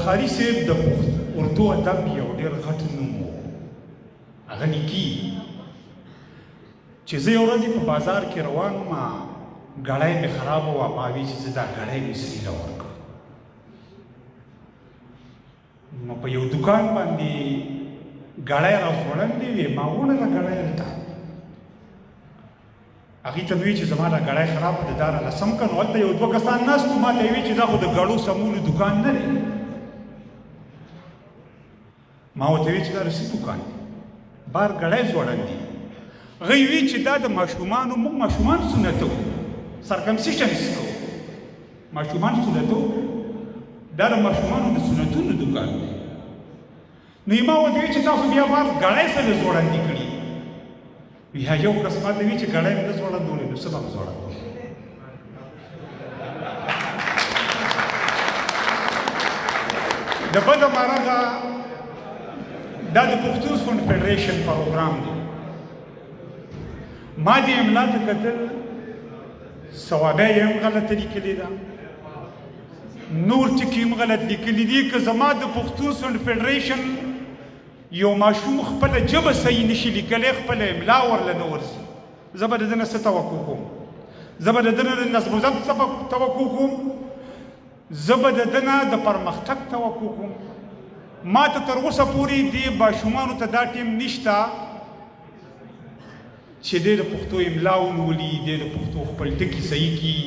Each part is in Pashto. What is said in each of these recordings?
بخاري صاحب د اردو ادب یو ډېر غټ نوم و. هغه لیکي چې زه یو ورځ په بازار کې روان وم، ګړی مې خراب وه، ما ویل چې زه دا ګړی مصري له ورکړم. نو په یو دوکان باندې ګړی راځوړندې وې، ما ووړله ګړی هلته. هغې ته مې ویل چې زما دا ګړی خراب دی، دا راله سم کړه. نو هلته یو دوه کسان ناست وو، ما ته یې ویل چې دا خو د ګړو سمولو دوکان نه دی. ما ورته ویل چې دا رسي دوکان دی، بار ګړی ځوړندې. هغوی وی چې دا د ماشومانو، موږ ماشومان سنتو سرکمسیشنز کوو، ماشومان سنتو، دا د ماشومانو د سنتونو دوکان دی. نو ما ورته وی چې تاسو بیا بار ګړی څنګه ځوړندې کړي؟ بیا یو کس ما ته وی چې ګړی مې نه ځوړندولې، نو څه به مې ځوړندول؟ د بده مرغه دا د پښتون فونډ فیډریشن پروګرام دی. ما دې املا ته کتل، صوابه یې هم غلطه لیکلې ده، نور ټکي هم غلط لیکلي دي. که زما د پښتون فونډ فیډریشن یو ماشوم خپله ژبه صحیح نشي لیکلی، خپله املا ورله نه ورځي، زه به د ده نه څه توقع کوم؟ زه به د ده نه د نظم و ضبط څه توقع کوم؟ زه به د ده نه د پرمختګ توقع کوم؟ ما ته تر اوسه پورې دې ماشومانو ته دا ټیم نشته چې دی د پښتو املا ولولي، دی د پښتو خپل ټکي صحیح کړي.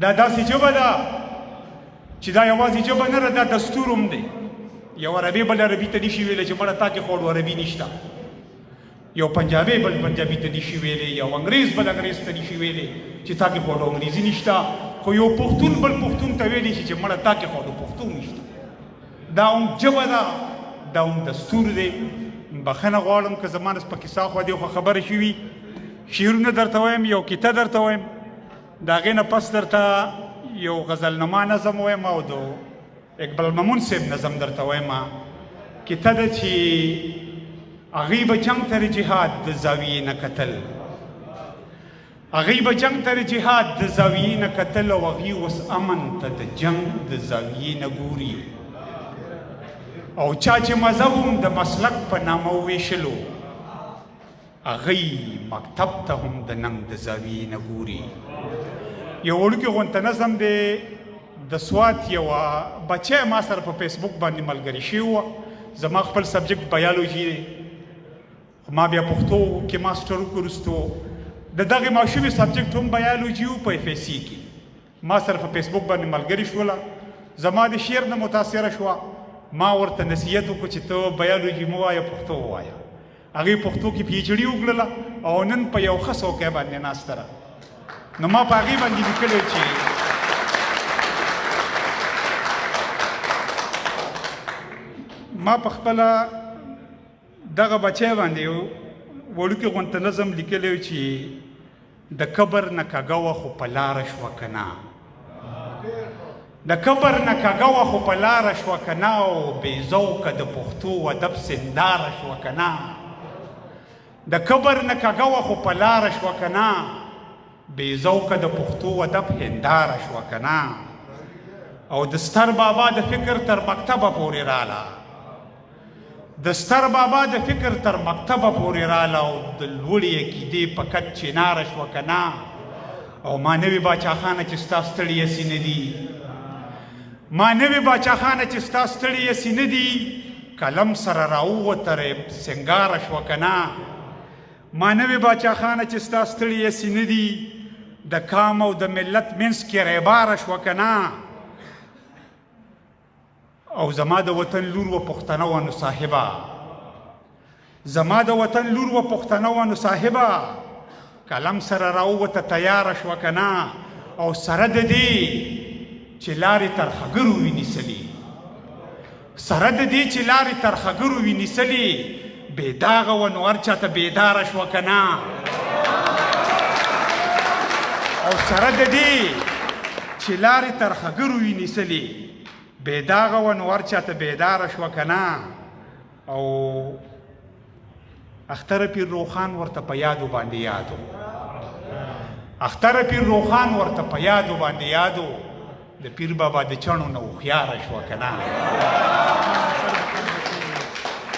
دا داسې ژبه ده چې دا یوازې ژبه نه ده، دا دستور هم دی. یو عربي بل عربي ته نشي ویلی چې مړه تا کې خو عربي نشته، یو پنجابي بل پنجابي ته نشي ویلی، یو انګریز بل انګریز ته نشي ویلی چې تا کې خو انګریزي نشته، خو یو پښتون بل پښتون ته ویلی شي چې مړه تا کې خو پښتو نشته. دا هم ژبه ده، دا هم دستور دی. بخښنه غواړم که زما نه پکې ساخوا دې خو خبره شوي، شعرونه درته وایم، یو کیته درته وایم، د هغې نه پس درته یو غزلنما نظم وایم او د اقبال ممون صاحب نظم درته وایم. کیته ده چې هغوی به جنګ ته جهاد د زاویې نه کتل، هغوی به جنګ ته جهاد د زاویې نه کتل، او هغوی اوس امن ته د جنګ د زاویې نه ګوري. او چا چې مذهب هم د مسلک په نامه وویشلو، هغوی مکتب ته هم د ننګ د زاویې نه ګوري. یو وړوکی غونته نظم دی، د سوات یوه بچی ما سره په فیسبوک باندې ملګري شوي وه. زما خپل سبجیکټ بیالوجي دی، خو ما بیا پښتو کې ماسټر وکړو وروستو. د دغې ماشومې سبجیکټ هم بیالوجي و په اف ایس سی کې. ما سره په فیسبوک باندې ملګري شوله، زما د شعر نه متاثره شوه. ما ورته نصیحت وکړو چې ته بیالوجي مه وایه، پښتو ووایه. هغې پښتو کې پي ایچ ډي وکړله او نن په یو ښه څوکۍ باندې ناسته ده. نو ما په هغې باندې لیکلی چې ما په خپله دغه بچی باندې یو وړوکي غونته نظم لیکلی چې د کبر نه کږه وه خو په لاره شوه که نه، د کبر نه کږه وه خو په لاره شوه که نه، او بې ذوقه د پښتو ادب سنداره شوه که نه. د کبر نه کږه وه خو په لاره شوه که نه، بې ذوقه د پښتو ادب هنداره شوه که نه. او د ستر بابا د فکر تر مکتبه پورې راله، د ستر بابا د فکر تر مکتبه پورې راله، او د لوړې عقیدې په کټ چناره شوه که نه. او ما نوي باچا خانه چې ستا ستړي هسې نه دي، ما نوي باچا خانه چې ستا ستړي هسې نه دي، قلم سره راووته سنګاره شوه که نه. ما نوي باچا خانه چې ستا ستړي هسې نه دي، د قام او د ملت منځ کې ریباره شوه که نه. او زما د وطن لور و پښتنه وه نو صاحبه، زما د وطن لور و پښتنه وه نو صاحبه، قلم سره راووته تیاره شوه که نه. او سره د دې چې لارې تر خګرو وي نیسلي، سره د دې چې لارې تر خګرو وي نیسلي، بې داغه وه نو هر چاته بیداره شوه که نه. او سره د دې چې لارې تر خګرو وي نیسلي، بې داغه وه نو هر چاته بیداره شوه که نه. او اختر پیر روخان ورته په یادو باندې یادو، اختر پیر روخان ورته په یادو باندې یادو، د پیر بابا د چڼو نه هوښیاره شوه که نه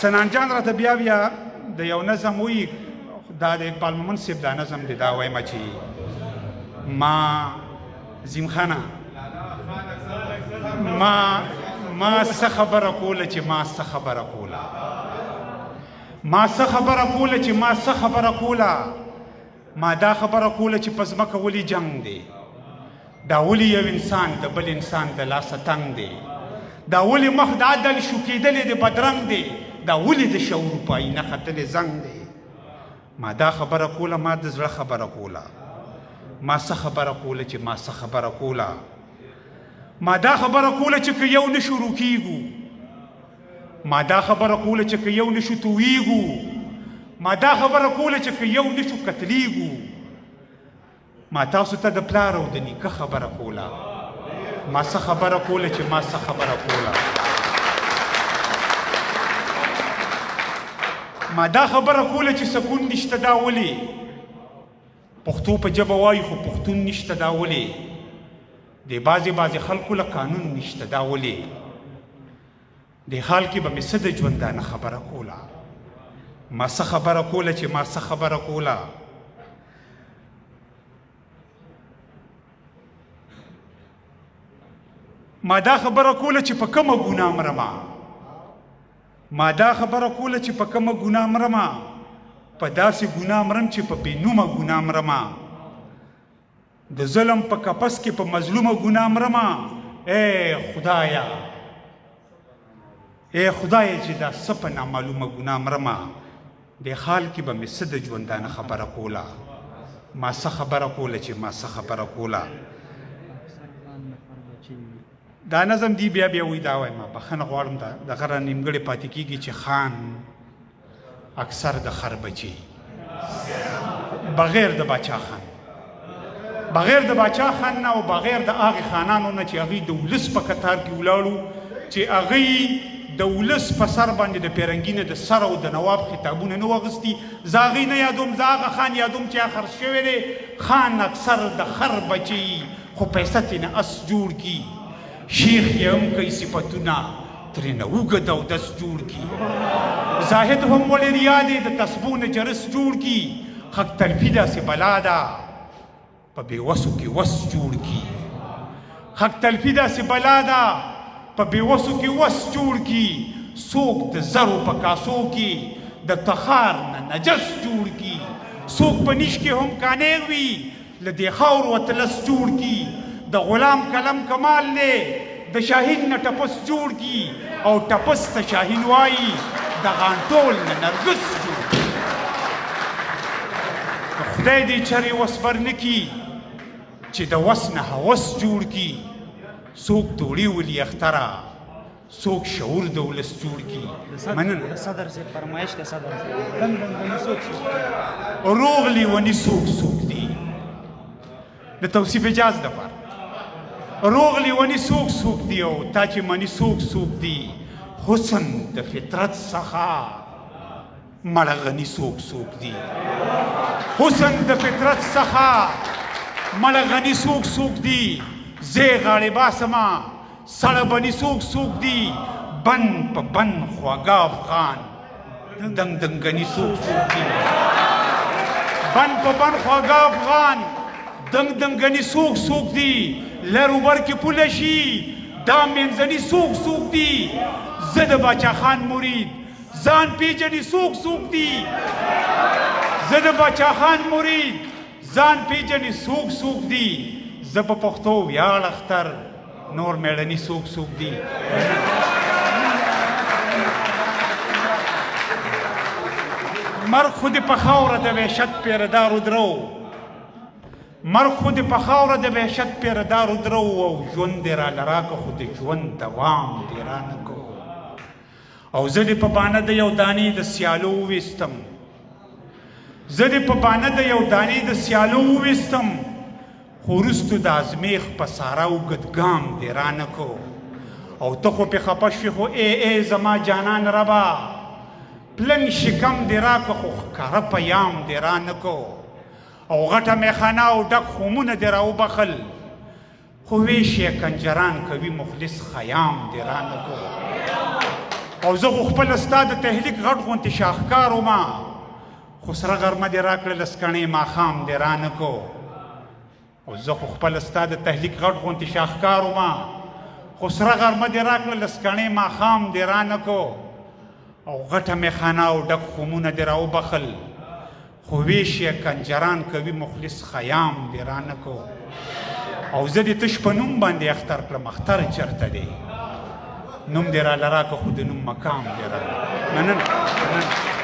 سنان جان راته بیا د یو نظم وایي دا د اقبال مومند صاحب دا نظم دی دا وایم چې ما زیم خانه ما څه خبره کوله چې ما څه خبره کوله ما څه خبره کوله چې ما څه خبره کوله ما دا خبره کوله چې په ځمکه ولې جنګ دی دا ولې یو انسان د بل انسان د لاسه تنګ دی دا ولې مخ د عدل شو کېدلې د بدرنګ دی دا ولې د شعور په آینه ختلې زنګ دی ما دا خبره کوله ما د زړه خبره کوله ما څه خبره کوله چې ما څه خبره کوله ما دا خبره کوله چې که یو نه شروع کیږو ما دا خبره کوله چې که یو نه شو تویږو ما دا خبره کوله چې که یو نه شو قتلیږو ما تاسو ته د پلار او د نیکه خبره کوله ما څه خبره کوله چې ما څه خبره کوله ما دا خبره کوله چې سکون نشته دا ولې پښتو په ژبه وایي خو پښتون نشته دا ولې د بعضې خلکو له قانون نشته دا ولې د حال کې به مې څه د ژوندانه خبره کوله ما څه خبره کوله چې ما څه خبره کوله ما دا خبره کوله چې په کومه ګناه مرمه ما دا خبره کوله چې په کومه ګناه مرمه په داسې ګناه مرم چې په بېنومه ګناه مرمه د ظلم په کپس کې په مظلومه ګناه مرمه ای خدایا چې دا څه په نامعلومه ګناه مرمه د حال کې به مې څه د ژوندانه خبره کوله ما څه خبره کوله چې ما څه خبره کوله دا نظم دی بیا وی دا وایم بخښنه غواړم دغه را نیمګړې پاتې کېږي چې خان اکثر د خر بچي بغیر د باچا خان بغیر د باچا خان نه او بغیر د هغې خانانو نه چې هغوی د ولس په کتار کې ولاړو چې هغوی د ولس په سر باندې د پیرنګي نه د سر او د نواب خطابونه نه واغستي زه هغوی نه یادوم زه هغه خان یادوم چې خر شوی دی خان اکثر د خر بچي خو پیسه ترې نه اس جوړ کي شیخ یې هم کوي صفتونه ترې نه اوږد اودس جوړ کي زاهد هم ولې ریا دی د تسبو نه جرس جوړ کي حق تلفي داسې بلا ده په بېوسو کې وس جوړ کي حق تلفي داسې بلا ده په بېوسو کې وس جوړ کي څوک د زرو په کاسو کې د تخار نه نجس جوړ کي څوک په نیش کې هم کانې وي له دې خاورو اتلس جوړ کي د غلام کلم کمال دی د شاهین نه ټپس جوړ کی او ټپس ته شاهین وایي د غانټول نه نرګس جوړ کی خدای دې چرې وس بر نه کي چې د وس نه هوس جوړ کی څوک دوړي ولي اختره څوک شعور د ولس جوړ کی مننه صدر سے فرمایش د صدر سے دنګ څوک روغ لیونی څوک دي د توصیف اجاز دپاره روغ لیونی څوک دی او تا چې مني څوک دی حسن د فطرت څخه مړه غني څوک دی حسن د فطرت څخه مړه غني څوک دی زه غاړې باسمه سړه بني څوک دی بن په بن خواږه افغان دنګني څوک دی بن په بن خواږه افغان دنګني څوک دی لر اوبر کې پوله شي دا منځني څوک دی زه د باچا خان مرید ځان پیژني څوک دی زه د باچا خان مرید ځان پیژني څوک دی زه په پښتو ویاړ اختر نور میړني څوک دی مرګ خو دې په خاوره د وحشت پیردارو درو مرګ خو دې په خاوره د وحشت پیردارو درو او ژوند دې راله راکه خو د ژوند دوام دې رانه کو او زه دې په بانه د یو دانې د سیالو وویستم زه دې په بانه د یو دانې د سیالو وویستم خو وروستو د ازمیښ په ساره اوږد ګام دې رانه کو او ته خو پې خفه شوې خو ای زما جانان ربه پلن شکم دې راکه خو ښکاره پیام دې رانه کو او غټه میخانه او ډک خومونه دې راوبخل خو ویش یې کنجران کوي مخلص خیام دې رانه کو. او زه خو خپله ستا د تهلیک غټ غوندې شاهکار وما، خو سره غرمه دې راکړه لسکڼې ماښام دې رانه کو. او زه خو خپله ستا د تهلیک غټ غوندې شاهکار وما، خو سره غرمه دې راکړه لسکڼې ماښام دې رانه کو. او غټه میخانه او ډک خمونه دې راوبخل، خو ویش یې کنجران کوي مخلص خیام دې رانه کو. او زه دې تش په نوم باندې اختر کړم، اختر چېرته دی؟ نوم دې راله راکه خو د نوم مقام دې راله. مننه.